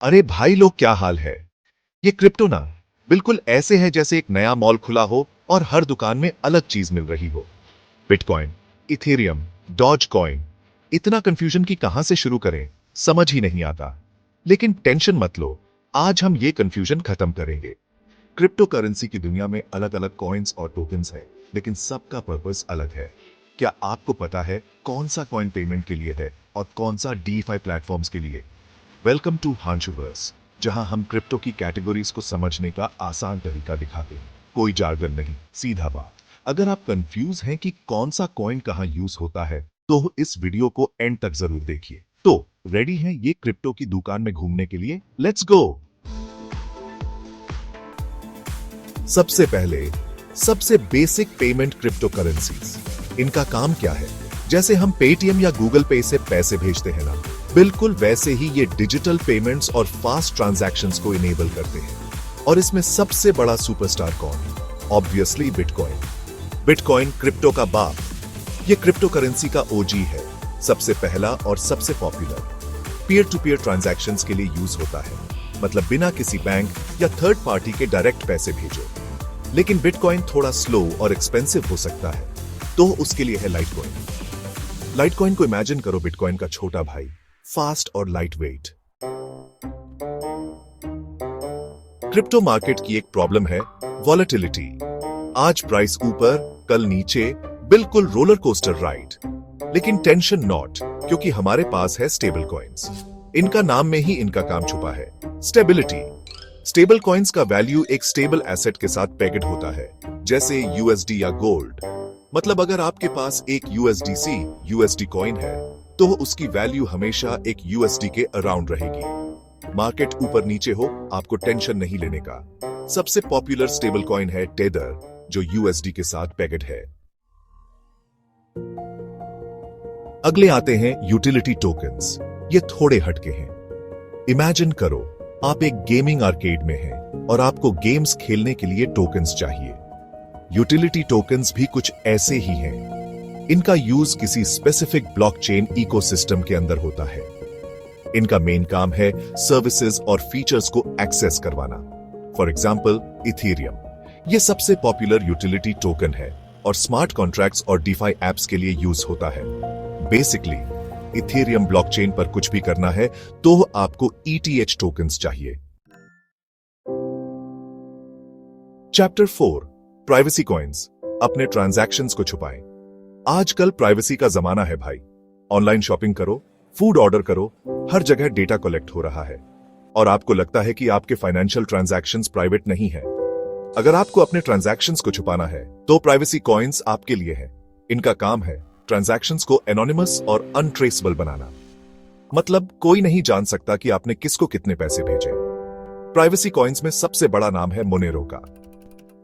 अरे भाई लोग, क्या हाल है। ये क्रिप्टो ना बिल्कुल ऐसे है जैसे एक नया मॉल खुला हो और हर दुकान में अलग चीज मिल रही हो। बिटकॉइन, इथेरियम, डॉज कॉइन, इतना कंफ्यूजन की कहां से शुरू करें, समझ ही नहीं आता। लेकिन टेंशन मत लो, आज हम ये कंफ्यूजन खत्म करेंगे। क्रिप्टो करेंसी की दुनिया में अलग अलग कॉइन्स और टोकन्स हैं, लेकिन सबका पर्पस अलग है। क्या आपको पता है कौन सा कॉइन पेमेंट के लिए है और कौन सा डीफाई प्लेटफॉर्म्स के लिए? वेलकम टू हांशुवर्स, जहां हम क्रिप्टो की कैटेगरीज को समझने का आसान तरीका दिखाते हैं। कोई जार्गन नहीं, सीधा बात। अगर आप कंफ्यूज हैं कि कौन सा कॉइन कहां यूज होता है, तो इस वीडियो को एंड तक जरूर देखिए। तो रेडी हैं ये क्रिप्टो की दुकान में घूमने के लिए? Let's go. सबसे पहले, सबसे बेसिक पेमेंट क्रिप्टो करेंसीज। इनका काम क्या है? जैसे हम पेटीएम या गूगल पे से पैसे भेजते हैं ना, बिल्कुल वैसे ही ये डिजिटल पेमेंट्स और फास्ट ट्रांजैक्शंस को इनेबल करते हैं। और इसमें सबसे बड़ा सुपरस्टार कौन? Obviously bitcoin. बिटकॉइन क्रिप्टो का बाप। ये क्रिप्टो करेंसी का ओजी है, सबसे पहला और सबसे popular. Peer to peer transactions के लिए यूज होता है, मतलब बिना किसी बैंक या थर्ड पार्टी के डायरेक्ट पैसे भेजो। लेकिन बिटकॉइन थोड़ा स्लो और एक्सपेंसिव हो सकता है, तो उसके लिए है लाइटकॉइन। लाइटकॉइन को इमेजिन करो बिटकॉइन का छोटा भाई, फास्ट और लाइट वेट। क्रिप्टो मार्केट की एक प्रॉब्लम है वॉलेटिलिटी। आज प्राइस ऊपर, कल नीचे, बिल्कुल रोलर कोस्टर राइड। लेकिन टेंशन नॉट, क्योंकि हमारे पास है स्टेबल कॉइन्स। इनका नाम में ही इनका काम छुपा है, स्टेबिलिटी। स्टेबल कॉइन्स का वैल्यू एक स्टेबल एसेट के साथ पैकेड होता है, जैसे यूएसडी या गोल्ड। मतलब अगर आपके पास एक यूएसडी कॉइन है, तो उसकी वैल्यू हमेशा एक यूएसडी के अराउंड रहेगी। मार्केट ऊपर नीचे हो, आपको टेंशन नहीं लेने का। सबसे पॉपुलर स्टेबल कॉइन है टेदर, जो यूएसडी के साथ पैकेड है। अगले आते हैं यूटिलिटी टोकन्स। ये थोड़े हटके हैं। इमेजिन करो, आप एक गेमिंग आर्केड में हैं और आपको गेम्स खेलने के लिए टोकन्स चाहिए। यूटिलिटी टोकन्स भी कुछ ऐसे ही हैं। इनका यूज किसी स्पेसिफिक ब्लॉकचेन इकोसिस्टम के अंदर होता है। इनका मेन काम है सर्विसेज और फीचर्स को एक्सेस करवाना। फॉर एग्जांपल, इथेरियम ये सबसे पॉपुलर यूटिलिटी टोकन है और स्मार्ट कॉन्ट्रैक्ट्स और डीफाई एप्स के लिए यूज होता है। बेसिकली, इथेरियम ब्लॉकचेन पर कुछ भी करना है तो आपको ईटीएच टोकन्स चाहिए। Chapter 4, privacy coins. अपने ट्रांजैक्शंस को छुपाएं। आजकल प्राइवेसी का जमाना है भाई। ऑनलाइन शॉपिंग करो, फूड ऑर्डर करो, हर जगह डेटा कलेक्ट हो रहा है। और आपको लगता है कि आपके फाइनेंशियल ट्रांजैक्शंस प्राइवेट नहीं है। अगर आपको अपने ट्रांजैक्शंस को छुपाना है, तो प्राइवेसी कॉइन्स आपके लिए है। इनका काम है ट्रांजैक्शंस को एनोनिमस और अनट्रेसेबल बनाना। मतलब कोई नहीं जान सकता कि आपने किसको कितने पैसे भेजे। प्राइवेसी कॉइन्स में सबसे बड़ा नाम है मोनेरो का।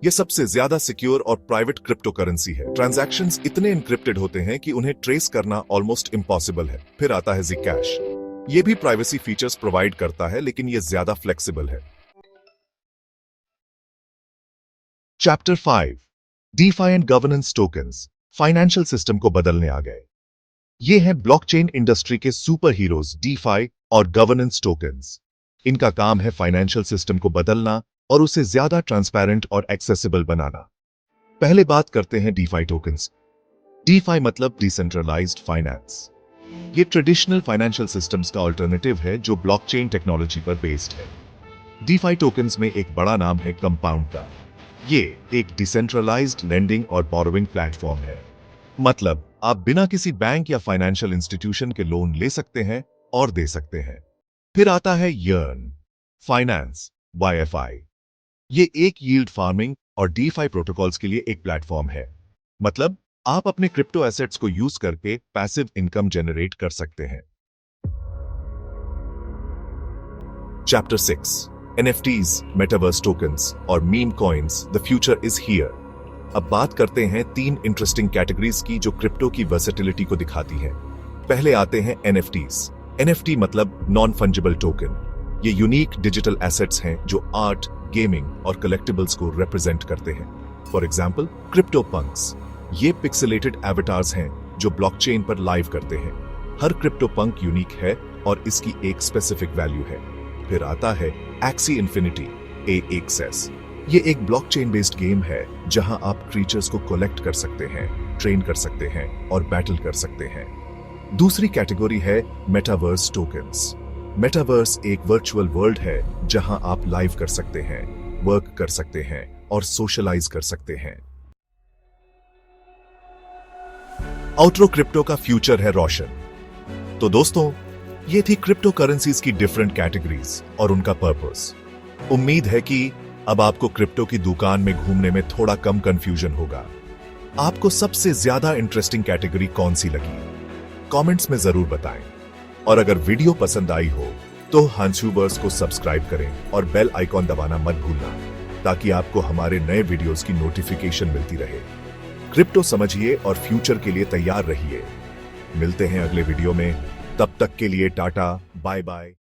यह सबसे ज्यादा सिक्योर और प्राइवेट क्रिप्टो करेंसी है। ट्रांजैक्शंस इतने एन्क्रिप्टेड होते हैं कि उन्हें ट्रेस करना ऑलमोस्ट इम्पॉसिबल है। फिर आता है ज़कैश। यह भी प्राइवेसी फीचर्स प्रोवाइड करता है, लेकिन यह ज्यादा फ्लेक्सिबल है। Chapter 5, DeFi and governance tokens. Financial system को बदलने आ गए। ये हैं ब्लॉकचेन इंडस्ट्री के सुपर हीरोज डीफाई और गवर्नेंस टोकन्स। इनका काम है फाइनेंशियल सिस्टम को बदलना और उसे ज्यादा ट्रांसपेरेंट और एक्सेसिबल बनाना। पहले बात करते हैं डीफाई टोकन्स। डीफाई मतलब डिसेंट्रलाइज्ड फाइनेंस। ये ट्रेडिशनल फाइनेंशियल सिस्टम्स का अल्टरनेटिव है जो ब्लॉकचेन टेक्नोलॉजी पर बेस्ड है। डीफाई टोकन्स में एक बड़ा नाम है कंपाउंड का। ये एक डिसेंट्रलाइज्ड लेंडिंग और बोरोइंग प्लेटफॉर्म है। मतलब आप बिना किसी बैंक या फाइनेंशियल इंस्टीट्यूशन के लोन ले सकते हैं और दे सकते हैं। फिर आता है यर्न फाइनेंस, YFI। ये एक यील्ड फार्मिंग और डीफाई प्रोटोकॉल्स के लिए एक प्लेटफॉर्म है। मतलब आप अपने क्रिप्टो एसेट्स को यूज करके पैसिव इनकम जनरेट कर सकते हैं। चैप्टर 6, NFTs, मेटावर्स टोकन्स और meme coins, the future is here. अब बात करते हैं 3 इंटरेस्टिंग कैटेगरीज की जो क्रिप्टो की वर्सेटिलिटी को दिखाती हैं। पहले आते हैं NFTs। NFT मतलब नॉन फंजिबल टोकन। ये यूनिक डिजिटल एसेट्स हैं जो आर्ट, गेमिंग और कलेक्टिबल्स को रिप्रेजेंट करते हैं। For example, crypto Punk's. ये पिक्सेलेटेड एवटार्स हैं जो ब्लॉकचेन पर लाइव करते हैं। हर क्रिप्टो पंक यूनिक है और इसकी एक स्पेसिफिक वैल्यू है। फिर आता है एक्सी इन्फिनिटी AXS। ये एक ब्लॉकचेन बेस्ड गेम है जहां आप क्रीचर्स को कलेक्ट कर सकते हैं, ट्रेन कर सकते हैं और बैटल कर सकते हैं। दूसरी कैटेगरी है मेटावर्स टोकन्स। मेटावर्स एक वर्चुअल वर्ल्ड है जहां आप लाइव कर सकते हैं, वर्क कर सकते हैं और सोशलाइज कर सकते हैं। आउटरो क्रिप्टो का फ्यूचर है रोशन। तो दोस्तों, ये थी क्रिप्टो करेंसीज की डिफरेंट कैटेगरीज और उनका पर्पस। उम्मीद है कि अब आपको क्रिप्टो की दुकान में घूमने में थोड़ा कम कंफ्यूजन होगा। आपको सबसे ज्यादा इंटरेस्टिंग कैटेगरी कौन सी लगी? कमेंट्स में जरूर बताएं। और अगर वीडियो पसंद आई हो तो हंसूबर्स को सब्सक्राइब करें और बेल आइकॉन दबाना मत भूलना, ताकि आपको हमारे नए वीडियोस की नोटिफिकेशन मिलती रहे। क्रिप्टो समझिए और फ्यूचर के लिए तैयार रहिए। मिलते हैं अगले वीडियो में, तब तक के लिए टाटा, बाय बाय।